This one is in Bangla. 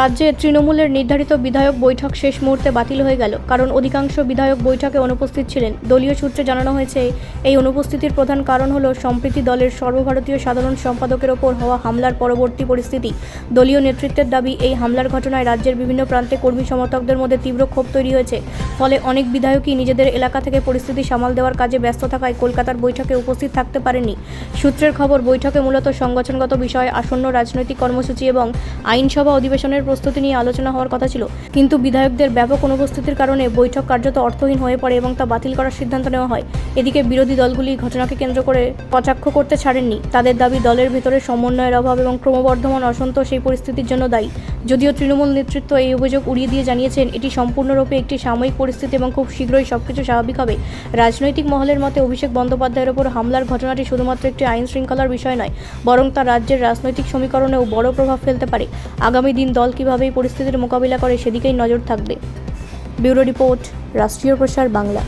রাজ্যে তৃণমূলের নির্ধারিত বিধায়ক বৈঠক শেষ মুহূর্তে বাতিল হয়ে গেল, কারণ অধিকাংশ বিধায়ক বৈঠকে অনুপস্থিত ছিলেন। দলীয় সূত্রে জানানো হয়েছে, এই অনুপস্থিতির প্রধান কারণ হল সম্প্রতি দলের সর্বভারতীয় সাধারণ সম্পাদকের ওপর হওয়া হামলার পরবর্তী পরিস্থিতি। দলীয় নেতৃত্বের দাবি, এই হামলার ঘটনায় রাজ্যের বিভিন্ন প্রান্তে কর্মী সমর্থকদের মধ্যে তীব্র ক্ষোভ তৈরি হয়েছে। ফলে অনেক বিধায়কই নিজেদের এলাকা থেকে পরিস্থিতি সামাল দেওয়ার কাজে ব্যস্ত থাকায় কলকাতার বৈঠকে উপস্থিত থাকতে পারেননি। সূত্রের খবর, বৈঠকে মূলত সংগঠনগত বিষয়, আসন্ন রাজনৈতিক কর্মসূচি এবং আইনসভা অধিবেশনের প্রস্তুতি নিয়ে আলোচনা হওয়ার কথা ছিল। কিন্তু বিধায়কদের ব্যাপক অনুপস্থিতির কারণে বৈঠক কার্যত অর্থহীন হয়ে পড়ে এবং তা বাতিল করার সিদ্ধান্ত নেওয়া হয়। এদিকে বিরোধী দলগুলি ঘটনাকে কেন্দ্র করে কটাক্ষ করতে ছাড়েননি। তাদের দাবি, দলের ভেতরে সমন্বয়ের অভাব এবং ক্রমবর্ধমান অসন্তোষ এই পরিস্থিতির জন্য দায়ী। যদিও তৃণমূল নেতৃত্ব এই অভিযোগ উড়িয়ে দিয়ে জানিয়েছেন, এটি সম্পূর্ণরূপে একটি সাময়িক পরিস্থিতি এবং খুব শীঘ্রই সবকিছু স্বাভাবিক হবে। রাজনৈতিক মহলের মতে, অভিষেক বন্দ্যোপাধ্যায়ের ওপর হামলার ঘটনাটি শুধুমাত্র একটি আইন শৃঙ্খলার বিষয় নয়, বরং তা রাজ্যের রাজনৈতিক সমীকরণেও বড় প্রভাব ফেলতে পারে। আগামী দিন দল কিভাবে এই পরিস্থিতির মোকাবিলা করে সেদিকেই নজর থাকবে। ব্যুরো রিপোর্ট, রাষ্ট্রীয় প্রসার বাংলা।